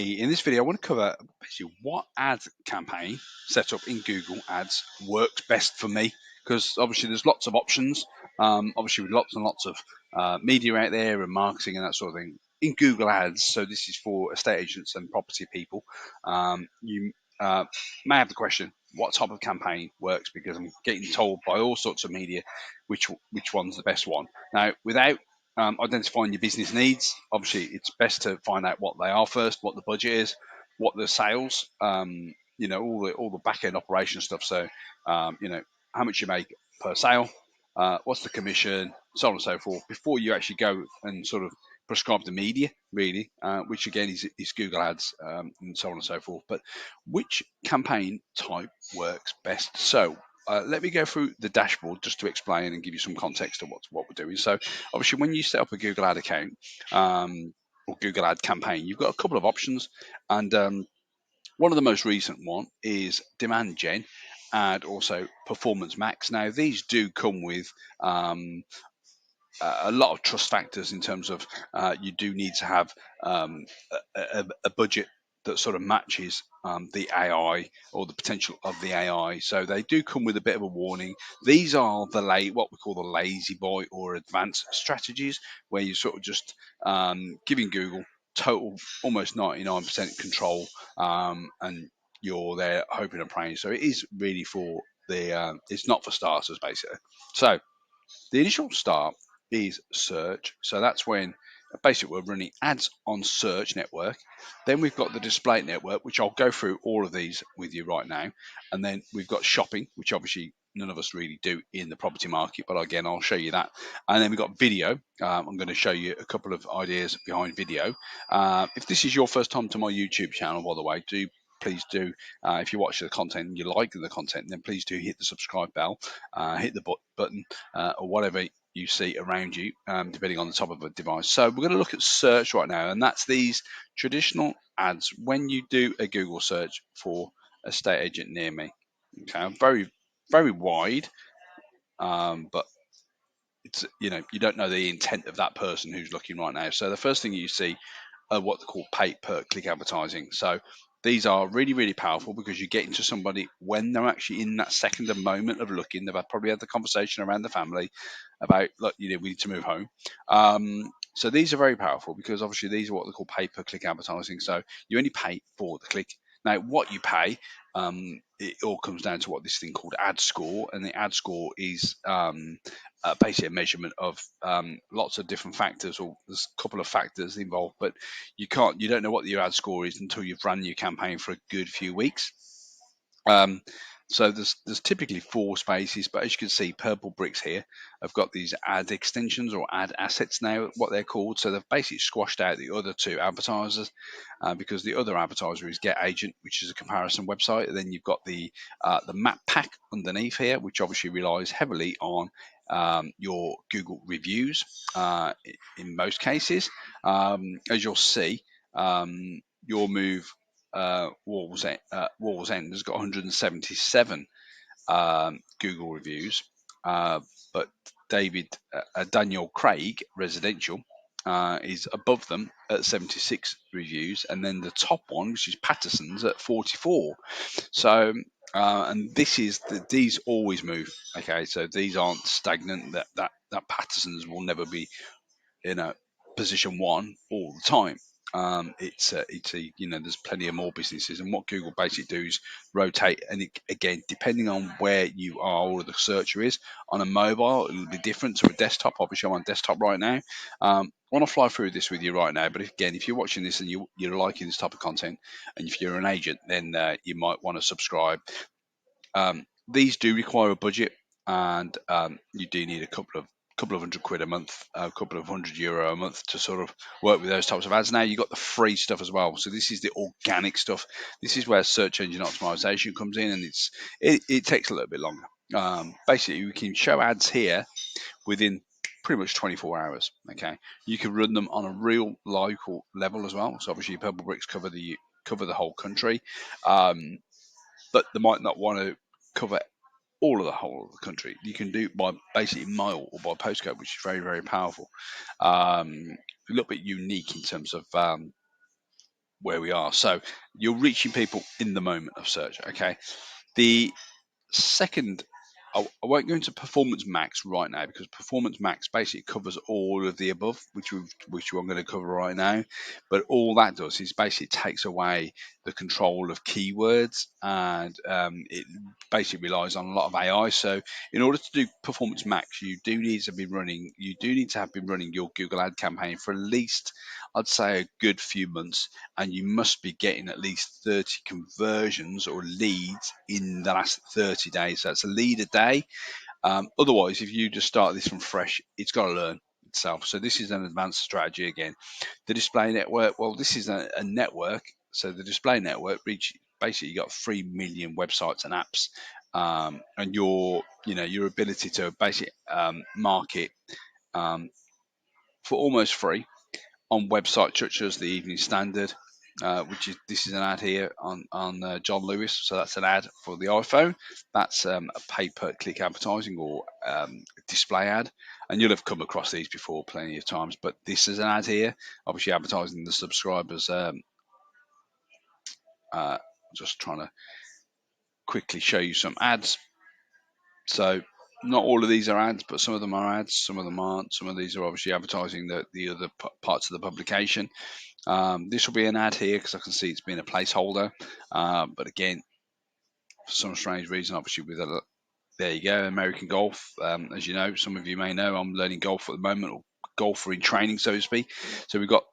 In this video, I want to cover basically what ad campaign set up in Google Ads works best for me, because obviously there's lots of options. Obviously, with lots and lots of media out there and marketing and that sort of thing in Google Ads. So this is for estate agents and property people. You may have the question, what type of campaign works? Because I'm getting told by all sorts of media which one's the best one. Now, without identifying your business needs. Obviously, it's best to find out what they are first, what the budget is, what the sales, all the back end operation stuff. So, how much you make per sale, what's the commission, so on and so forth. Before you actually go and sort of prescribe the media, really, which again is Google Ads and so on and so forth. But which campaign type works best? So let me go through the dashboard just to explain and give you some context of what we're doing. So obviously, when you set up a Google Ad account or Google Ad campaign, you've got a couple of options, and one of the most recent one is Demand Gen and also Performance Max. Now, these do come with a lot of trust factors in terms of you do need to have a budget that sort of matches the AI or the potential of the AI. So they do come with a bit of a warning. These are what we call the lazy boy or advanced strategies, where you sort of just giving Google total almost 99% control, and you're there hoping and praying. So it is really for it's not for starters basically. So the initial start is search. So that's when basically we're running ads on search network. Then we've got the display network, which I'll go through all of these with you right now. And then we've got shopping, which obviously none of us really do in the property market, but again, I'll show you that. And then we've got video. I'm going to show you a couple of ideas behind video. If this is your first time to my YouTube channel, by the way, please do, if you watch the content and you like the content, then please do hit the subscribe bell, hit the button, or whatever you see around you, depending on the type of a device. So we're going to look at search right now, and that's these traditional ads when you do a Google search for estate agent near me. Okay, very, very wide, but it's you don't know the intent of that person who's looking right now. So the first thing you see are what they call pay per click advertising. So these are really, really powerful because you get into somebody when they're actually in that second of moment of looking. They've probably had the conversation around the family about, look, we need to move home. So these are very powerful because obviously these are what they call pay per click advertising. So you only pay for the click. Now, what you pay, it all comes down to what this thing called ad score, and the ad score is basically a measurement of lots of different factors, or there's a couple of factors involved, but you don't know what your ad score is until you've run your campaign for a good few weeks. So there's typically 4 spaces, but as you can see, Purple Bricks here have got these ad extensions or ad assets now, what they're called. So they've basically squashed out the other 2 advertisers, because the other advertiser is Get Agent, which is a comparison website. And then you've got the map pack underneath here, which obviously relies heavily on your Google reviews in most cases. As you'll see, your move Walls End has got 177 Google reviews, but Daniel Craig Residential is above them at 76 reviews, and then the top one, which is Patterson's, at 44. So, and these always move. Okay, so these aren't stagnant. That Patterson's will never be in a position 1 all the time. There's plenty of more businesses, and what Google basically do is rotate. And again, depending on where you are or the searcher is on a mobile, it'll be different to a desktop. Obviously, I'm on desktop right now. I want to fly through this with you right now, but again, if you're watching this and you're liking this type of content, and if you're an agent, then you might want to subscribe. These do require a budget, and you do need a couple of £100 a month, a couple of €100 a month to sort of work with those types of ads. Now you've got the free stuff as well. So this is the organic stuff. This is where search engine optimization comes in, and it takes a little bit longer. Basically, we can show ads here within pretty much 24 hours. Okay, you can run them on a real local level as well. So obviously, Purple Bricks cover the whole country, but they might not want to cover all of the whole of the country. You can do by basically mile or by postcode, which is very, very powerful. A little bit unique in terms of where we are. So you're reaching people in the moment of search. Okay. The second, I won't go into Performance Max right now because Performance Max basically covers all of the above, which I'm going to cover right now. But all that does is basically takes away the control of keywords, and it basically relies on a lot of AI. So in order to do Performance Max, you do need to have been running your Google Ad campaign for at least, I'd say, a good few months, and you must be getting at least 30 conversions or leads in the last 30 days. So that's a lead a day. Otherwise, if you just start this from fresh, it's got to learn itself. So this is an advanced strategy again. The display network, well, this is a network. So the display network reach basically you got 3 million websites and apps, and your ability to basically market um, for almost free on websites such as the Evening Standard, which is this is an ad here on John Lewis. So that's an ad for the iPhone. That's a pay-per-click advertising or display ad, and you'll have come across these before plenty of times. But this is an ad here, obviously advertising the subscribers. Uh, just trying to quickly show you some ads. So not all of these are ads, but some of them are ads, some of them aren't. Some of these are obviously advertising the other parts of the publication. This will be an ad here because I can see it's been a placeholder. But again, for some strange reason, obviously there you go, American golf. As you know, some of you may know, I'm learning golf at the moment, or golfer in training, so to speak. So we've got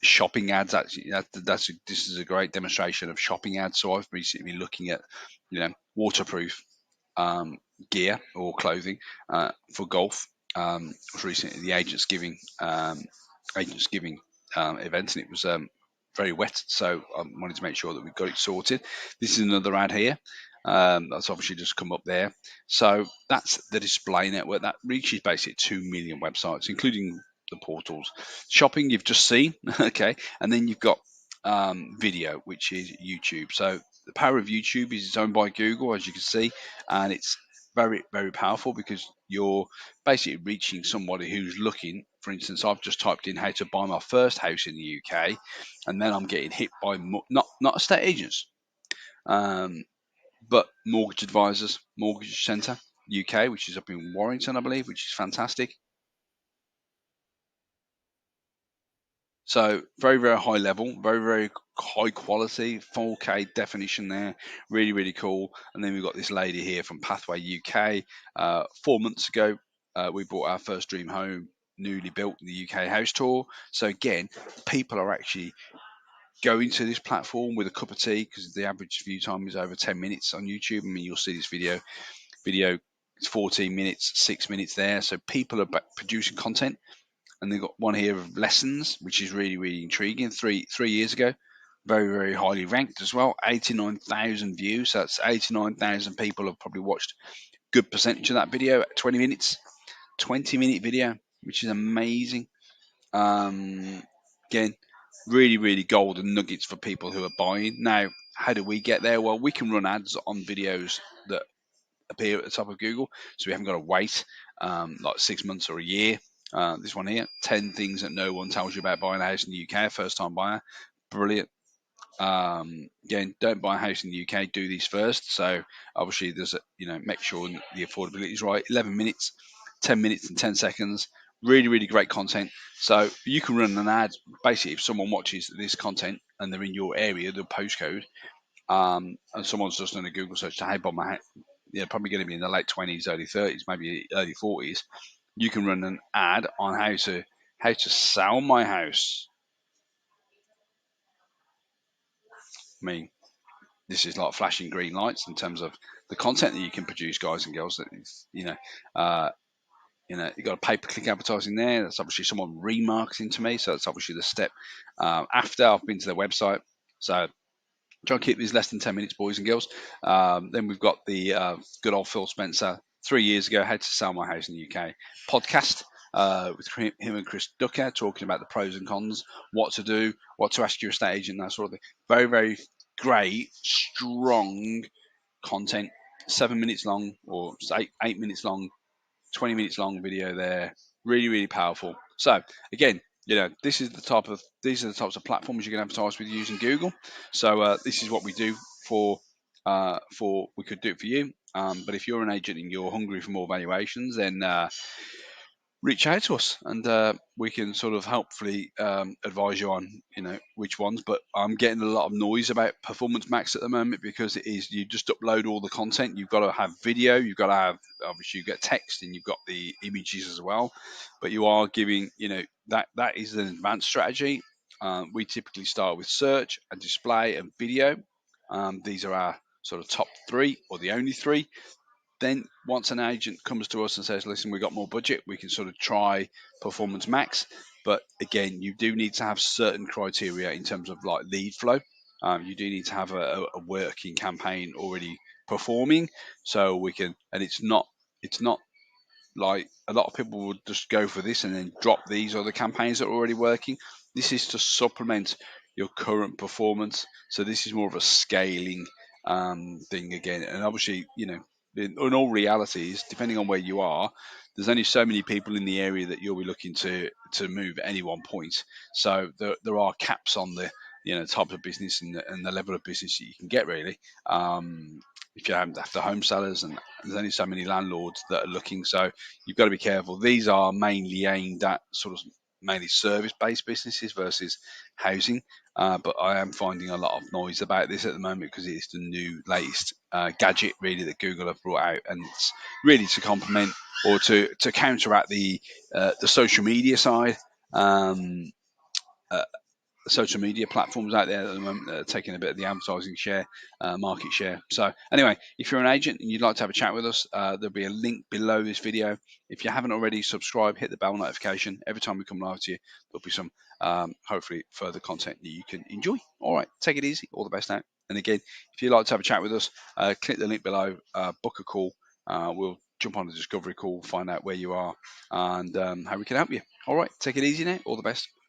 shopping ads. Actually, this is a great demonstration of shopping ads. So I've recently been looking at, waterproof um, gear or clothing for golf. I was recently at the Agents Giving event, and it was very wet, so I wanted to make sure that we got it sorted. This is another ad here. That's obviously just come up there. So that's the display network that reaches basically 2 million websites, including the portals. Shopping, you've just seen, okay, and then you've got video, which is YouTube. So the power of YouTube is it's owned by Google, as you can see, and it's very, very powerful because you're basically reaching somebody who's looking. For instance, I've just typed in how to buy my first house in the UK, and then I'm getting hit by not estate agents, um, but mortgage advisors, Mortgage Centre UK, which is up in Warrington, I believe, which is fantastic. So very, very high level, very, very high quality, 4K definition there, really, really cool. And then we've got this lady here from Pathway UK. 4 months ago, we bought our first dream home, newly built in the UK house tour. So again, people are actually going to this platform with a cup of tea because the average view time is over 10 minutes on YouTube. I mean, you'll see this video. It's 14 minutes, 6 minutes there. So people are producing content, and they've got one here of lessons, which is really, really intriguing. Three years ago, very, very highly ranked as well. 89,000 views. So that's 89,000 people have probably watched good percentage of that video at 20 minutes. 20-minute video, which is amazing. Again, really, really golden nuggets for people who are buying. Now, how do we get there? Well, we can run ads on videos that appear at the top of Google, so we haven't got to wait like 6 months or a year. This one here, 10 things that no one tells you about buying a house in the UK, first time buyer. Brilliant. Again, don't buy a house in the UK, do these first. So obviously make sure the affordability is right. 11 minutes, 10 minutes and 10 seconds. Really, really great content. So you can run an ad. Basically, if someone watches this content and they're in your area, the postcode, and someone's just done a Google search to hey, Bob, my probably going to be in the late 20s, early 30s, maybe early 40s. You can run an ad on how to sell my house. I mean, this is like flashing green lights in terms of the content that you can produce, guys and girls. That is, uh, you got a pay-per-click advertising there. That's obviously someone remarketing to me, so that's obviously the step after I've been to their website. So try and keep these less than 10 minutes, boys and girls. Then we've got the good old Phil Spencer, 3 years ago, How to Sell My House in the UK podcast with him and Chris Ducker talking about the pros and cons, what to do, what to ask your estate agent, that sort of thing. Very, very great, strong content. 7 minutes long or 8 minutes long, 20 minutes long video there. Really, really powerful. So again, these are the types of platforms you can advertise with using Google. So this is what we do for we could do it for you. But if you're an agent and you're hungry for more valuations, then reach out to us, and we can sort of helpfully advise you on which ones. But I'm getting a lot of noise about Performance Max at the moment, because it is, you just upload all the content. You've got to have video, you've got to have, obviously, you've got text, and you've got the images as well. But you are giving, that is an advanced strategy. We typically start with search and display and video. These are our sort of top three, or the only three. Then once an agent comes to us and says, listen, we've got more budget, we can sort of try Performance Max. But again, you do need to have certain criteria in terms of like lead flow. You do need to have a working campaign already performing, so we can, and it's not like a lot of people would just go for this and then drop these other campaigns that are already working. This is to supplement your current performance. So this is more of a scaling thing again. And obviously, in all realities, depending on where you are, there's only so many people in the area that you'll be looking to move at any one point. So there are caps on the type of business and the level of business that you can get, really. If you have after home sellers, and there's only so many landlords that are looking, so you've got to be careful. These are mainly aimed at sort of mainly service-based businesses versus housing. But I am finding a lot of noise about this at the moment, because it's the new latest gadget, really, that Google have brought out, and it's really to complement or to counteract the social media side. Um, uh, Social media platforms out there at the moment that are taking a bit of the advertising share, market share. So anyway, if you're an agent and you'd like to have a chat with us, there'll be a link below this video. If you haven't already, subscribe, hit the bell notification. Every time we come live to you, there'll be some hopefully further content that you can enjoy. All right, take it easy. All the best now. And again, if you'd like to have a chat with us, click the link below, book a call. We'll jump on a discovery call, find out where you are, and how we can help you. All right, take it easy now. All the best.